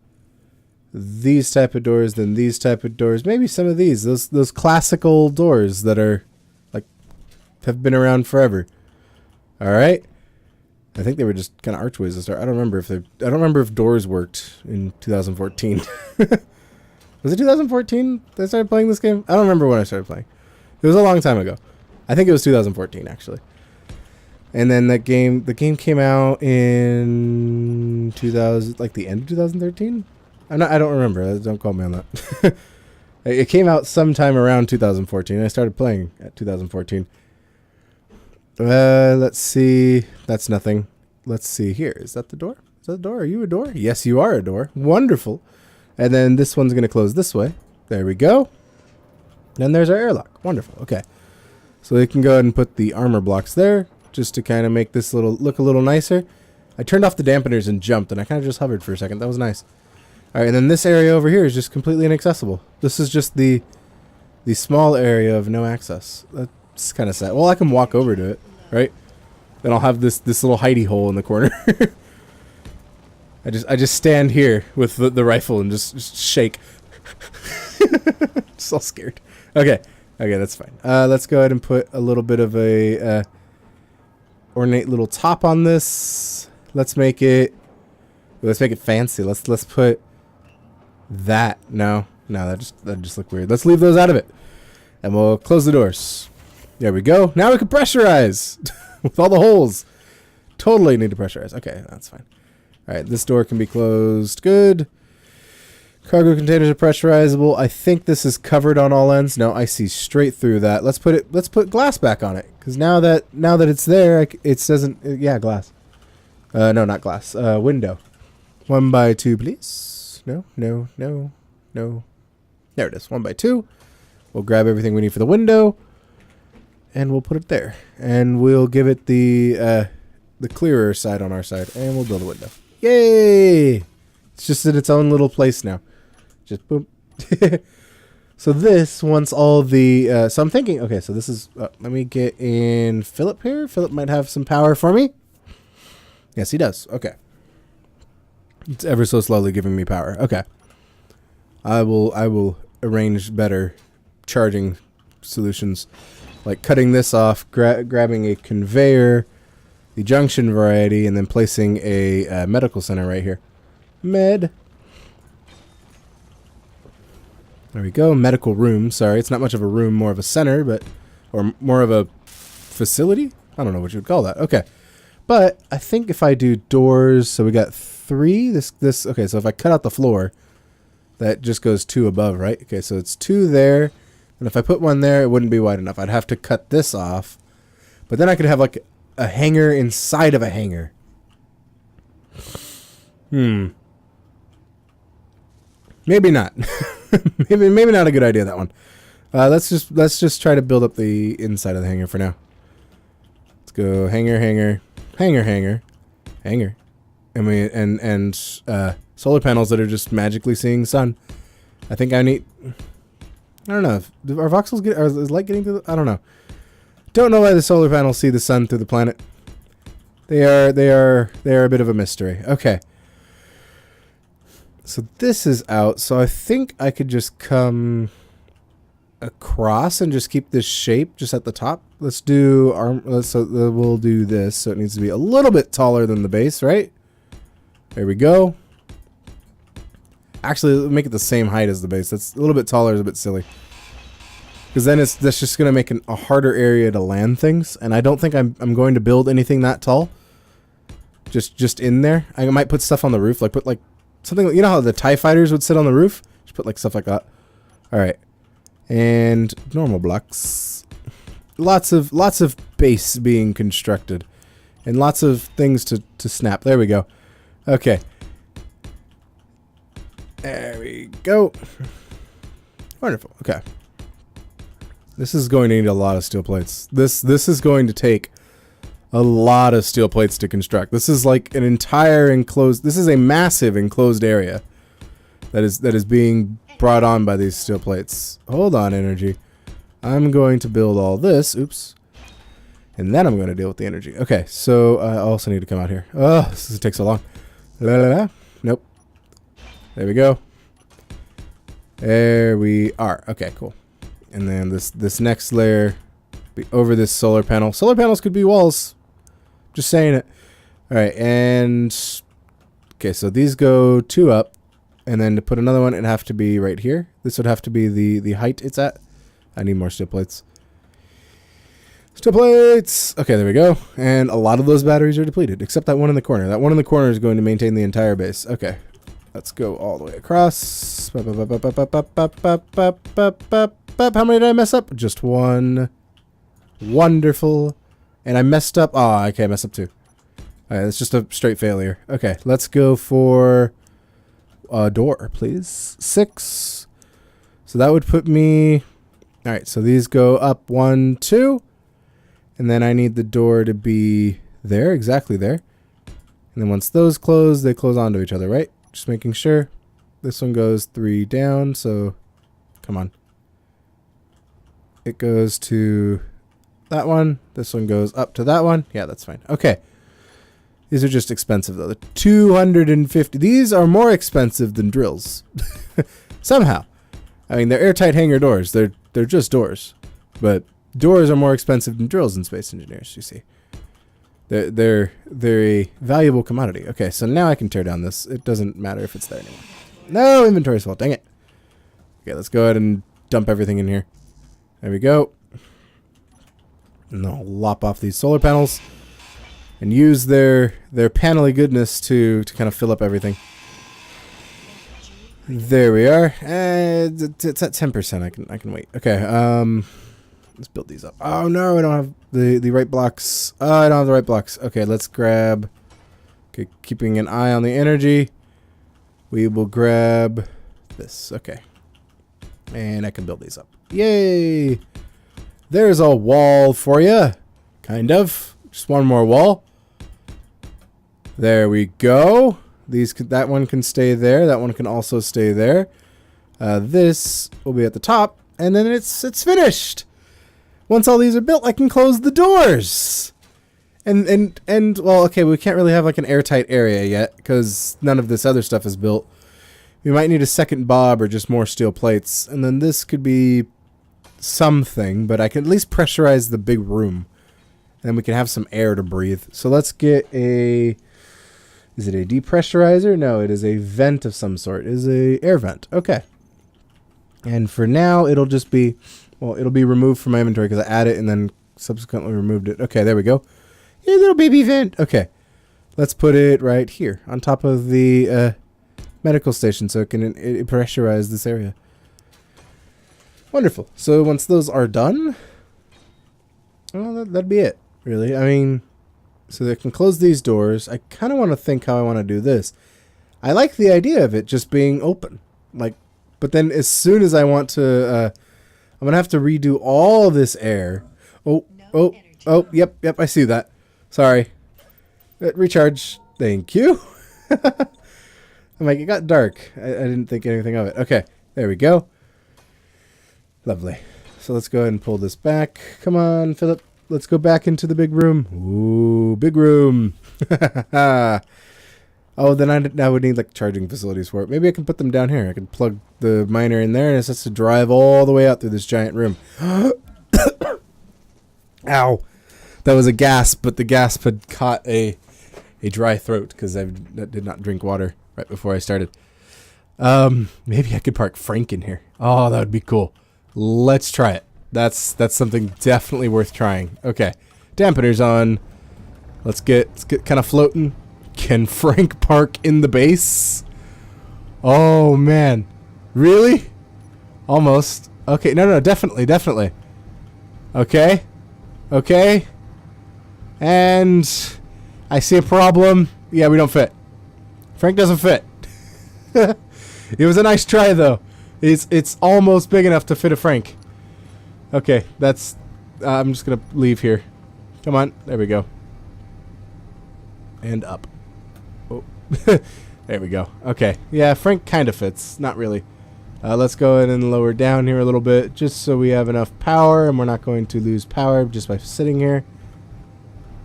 these type of doors, then these type of doors. Maybe some of these, those classical doors that are like have been around forever. All right. I think they were just kind of archways to start. I don't remember if doors worked in 2014. Was it 2014 that I started playing this game? I don't remember when I started playing. It was a long time ago. I think it was 2014 actually. And then the game came out in 2000, like the end of 2013. I don't remember. Don't quote me on that. It came out sometime around 2014. I started playing at 2014. Let's see. That's nothing. Let's see here. Is that the door? Is that the door? Are you a door? Yes, you are a door. Wonderful. And then this one's going to close this way. There we go. And there's our airlock. Wonderful. Okay. So we can go ahead and put the armor blocks there just to kind of make this look a little nicer. I turned off the dampeners and jumped, and I kind of just hovered for a second. That was nice. All right, and then this area over here is just completely inaccessible. This is just the small area of no access. That's kind of sad. Well, I can walk over to it, right? Then I'll have this little hidey hole in the corner. I just stand here with the rifle and just shake. Just all scared. Okay, that's fine. Let's go ahead and put a little bit of a ornate little top on this. Let's make it fancy. Let's put that. No, that just look weird. Let's leave those out of it, and we'll close the doors. There we go. Now we can pressurize with all the holes. Totally need to pressurize. Okay, that's fine. All right, this door can be closed. Good. Cargo containers are pressurizable. I think this is covered on all ends. No, I see straight through that. Let's put glass back on it, because now that it's there, it doesn't. Yeah, glass. No, not glass. Window. 1 by 2, please. No. There it is. 1 by 2. We'll grab everything we need for the window, and we'll put it there. And we'll give it the clearer side on our side, and we'll build a window. Yay! It's just in its own little place now. Just boom. So this, once all the... so I'm thinking... Okay, so this is... let me get in Philip here. Philip might have some power for me. Yes, he does. Okay. It's ever so slowly giving me power. Okay. I will arrange better charging solutions. Like cutting this off, grabbing a conveyor, the junction variety, and then placing a medical center right here. Med. There we go. Medical room. Sorry, it's not much of a room, more of a center, but... Or more of a facility? I don't know what you would call that. Okay. But I think if I do doors... So we got 3. This... Okay, so if I cut out the floor, that just goes 2 above, right? Okay, so it's 2 there. And if I put 1 there, it wouldn't be wide enough. I'd have to cut this off. But then I could have, like, a hanger inside of a hanger. Maybe not. maybe not a good idea, that one. Let's just try to build up the inside of the hanger for now. Let's go hanger. And solar panels that are just magically seeing sun. I think I need... I don't know. Are voxels get... Is light getting to the... I don't know. Don't know why the solar panels see the sun through the planet. They are a bit of a mystery. Okay. So this is out. So I think I could just come across and just keep this shape just at the top. Let's do so we'll do this. So it needs to be a little bit taller than the base, right? There we go. Actually, make it the same height as the base. That's a little bit taller is a bit silly. Because then that's just going to make a harder area to land things. And I don't think I'm going to build anything that tall. Just in there. I might put stuff on the roof. Like put like something, you know how the TIE fighters would sit on the roof? Just put like stuff like that. Alright. And normal blocks. Lots of base being constructed. And lots of things to snap. There we go. Okay. There we go. Wonderful. Okay. This is going to need a lot of steel plates. This is going to take a lot of steel plates to construct. This is like an entire enclosed... This is a massive enclosed area that is being brought on by these steel plates. Hold on, energy. I'm going to build all this. Oops. And then I'm going to deal with the energy. Okay, so I also need to come out here. Oh, this takes so long. La, la, la. Nope. There we go. There we are. Okay, cool. And then this next layer be over this solar panel. Solar panels could be walls. Just saying it. All right, and okay, so these go 2 up, and then to put another one, it'd have to be right here. This would have to be the height it's at. I need more steel plates. Steel plates! Okay, there we go. And a lot of those batteries are depleted, except that one in the corner. That one in the corner is going to maintain the entire base. Okay, let's go all the way across. How many did I mess up? Just one. Wonderful. And I messed up. Oh, okay, I messed up 2. Alright, that's just a straight failure. Okay, let's go for a door, please. 6. So that would put me... Alright, so these go up 1, 2. And then I need the door to be there, exactly there. And then once those close, they close onto each other, right? Just making sure. This one goes 3 down, so... Come on. It goes to that one. This one goes up to that one. Yeah, that's fine. Okay. These are just expensive, though. The 250. These are more expensive than drills. Somehow. I mean, they're airtight hangar doors. They're just doors. But doors are more expensive than drills in Space Engineers, you see. They're a valuable commodity. Okay, so now I can tear down this. It doesn't matter if it's there anymore. No, inventory's full. Dang it. Okay, let's go ahead and dump everything in here. There we go. And I'll lop off these solar panels. And use their panely goodness to kind of fill up everything. There we are. It's at 10%. I can wait. Okay. Let's build these up. Oh no, I don't have the right blocks. Oh, I don't have the right blocks. Okay, let's grab. Okay, keeping an eye on the energy. We will grab this. Okay. And I can build these up. Yay! There's a wall for you. Kind of. Just one more wall. There we go. That one can stay there. That one can also stay there. This will be at the top, and then it's finished. Once all these are built, I can close the doors. And well, okay, we can't really have like an airtight area yet because none of this other stuff is built. We might need a second bob or just more steel plates, and then this could be something, but I can at least pressurize the big room. And we can have some air to breathe. So let's get a... Is it a depressurizer? No, it is a vent of some sort. It is a air vent. Okay. And for now, it'll just be... Well, it'll be removed from my inventory because I added it and then subsequently removed it. Okay, there we go. Hey, little baby vent. Okay. Let's put it right here on top of the medical station so it can pressurize this area. Wonderful. So once those are done... Well, that'd be it. Really, I mean, so they can close these doors. I kind of want to think how I want to do this. I like the idea of it just being open, like, but then as soon as I want to, I'm gonna have to redo all this air. Oh, yep, I see that. Sorry. Recharge. Thank you. I'm like, it got dark. I didn't think anything of it. Okay, there we go. Lovely. So let's go ahead and pull this back. Come on, Philip. Let's go back into the big room. Ooh, big room. Oh, then I would need like charging facilities for it. Maybe I can put them down here. I can plug the miner in there and it has to drive all the way out through this giant room. Ow. That was a gasp, but the gasp had caught a dry throat because I did not drink water right before I started. Maybe I could park Frank in here. Oh, that would be cool. Let's try it. That's something definitely worth trying. Okay, dampeners on. Let's get kind of floating. Can Frank park in the base? Oh man, really? Almost. Okay, no, definitely. Okay, and I see a problem. Yeah, we don't fit. Frank doesn't fit. It was a nice try though. It's almost big enough to fit a Frank. Okay, that's... I'm just gonna leave here. Come on, there we go. And up. Oh. There we go. Okay, yeah, Frank kind of fits. Not really. Let's go ahead and lower down here a little bit, just so we have enough power, and we're not going to lose power just by sitting here.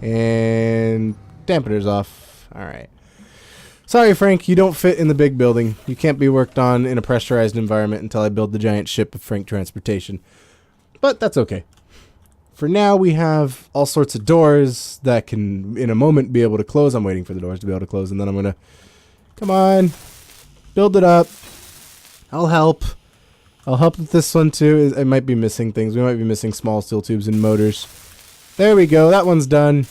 And dampeners off. Alright. Sorry, Frank, you don't fit in the big building. You can't be worked on in a pressurized environment until I build the giant ship of Frank Transportation. But that's okay. For now, we have all sorts of doors that can, in a moment, be able to close. I'm waiting for the doors to be able to close, and then I'm going to... Come on. Build it up. I'll help. I'll help with this one, too. It might be missing things. We might be missing small steel tubes and motors. There we go. That one's done.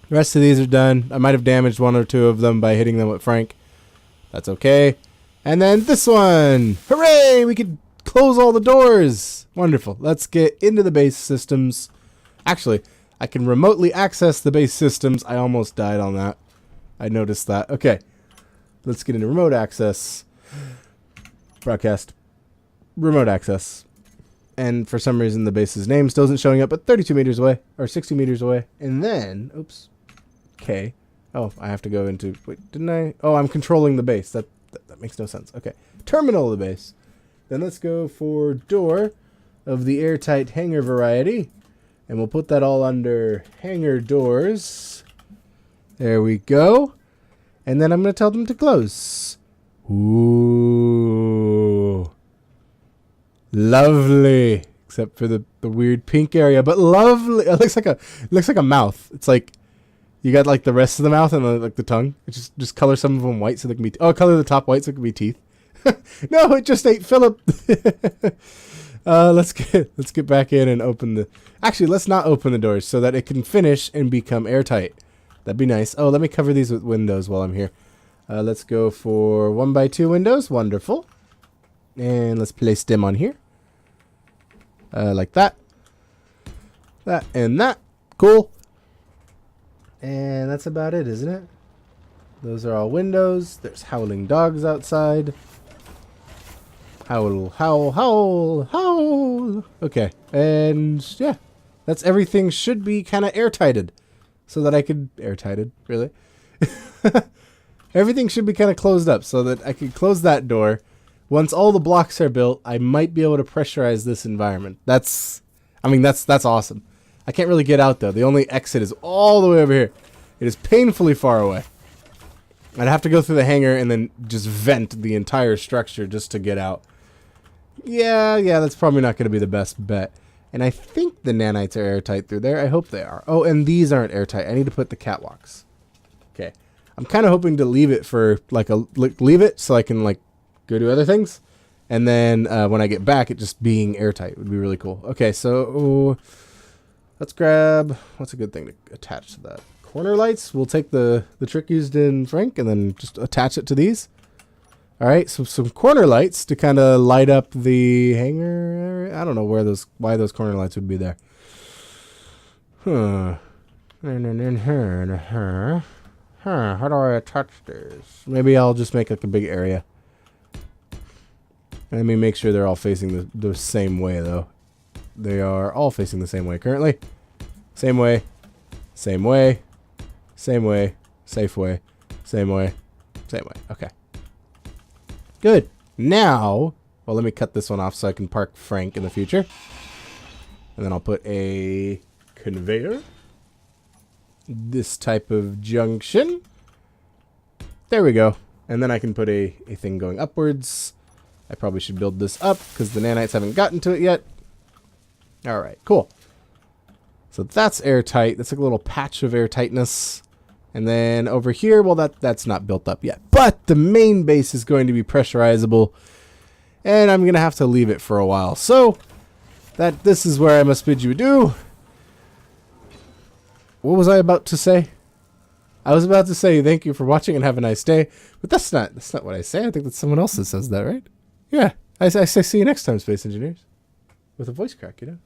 The rest of these are done. I might have damaged one or two of them by hitting them with Frank. That's okay. And then this one. Hooray! We could close all the doors. Wonderful. Let's get into the base systems. Actually, I can remotely access the base systems. I almost died on that. I noticed that. Okay. Let's get into remote access. Broadcast. Remote access. And for some reason, the base's name still isn't showing up, but 32 meters away. Or 60 meters away. And then... Oops. Okay. Oh, I have to go into... Wait, didn't I? Oh, I'm controlling the base. That makes no sense. Okay. Terminal of the base. Then let's go for door of the airtight hangar variety. And we'll put that all under hangar doors. There we go. And then I'm going to tell them to close. Ooh. Lovely. Except for the weird pink area. But lovely. It looks like a mouth. It's like... You got like the rest of the mouth and like the tongue. Just color some of them white so they can be... color the top white so it can be teeth. No, it just ate Philip. Let's get back in and open the... Actually, let's not open the doors so that it can finish and become airtight. That'd be nice. Oh, let me cover these with windows while I'm here. Let's go for 1x2 windows. Wonderful. And let's place them on here. Like that. That and that. Cool. And that's about it, isn't it? Those are all windows. There's howling dogs outside. Howl, howl, howl, howl. Okay. And yeah, that's everything should be kind of airtighted. So that I could... Airtighted, really? Everything should be kind of closed up so that I could close that door. Once all the blocks are built, I might be able to pressurize this environment. That's awesome. I can't really get out, though. The only exit is all the way over here. It is painfully far away. I'd have to go through the hangar and then just vent the entire structure just to get out. Yeah, that's probably not going to be the best bet. And I think the nanites are airtight through there. I hope they are. Oh, and these aren't airtight. I need to put the catwalks. Okay. I'm kind of hoping to leave it for, leave it so I can, go do other things. And then when I get back, it just being airtight would be really cool. Okay, so... Let's grab... What's a good thing to attach to that? Corner lights. We'll take the trick used in Frank and then just attach it to these. Alright, so some corner lights to kind of light up the hangar area. I don't know why those corner lights would be there. How do I attach this? Maybe I'll just make a big area. Let me make sure they're all facing the same way, though. They are all facing the same way currently. Same way. Same way. Same way. Safe way. Same way. Same way. Okay. Good. Now, well, let me cut this one off so I can park Frank in the future. And then I'll put a conveyor. This type of junction. There we go. And then I can put a thing going upwards. I probably should build this up because the nanites haven't gotten to it yet. Alright, cool. So that's airtight. That's like a little patch of airtightness. And then over here, well, that's not built up yet. But the main base is going to be pressurizable. And I'm going to have to leave it for a while. So, this is where I must bid you adieu. What was I about to say? I was about to say thank you for watching and have a nice day. But that's not what I say. I think that's someone else that says that, right? Yeah. I say see you next time, Space Engineers. With a voice crack, you know?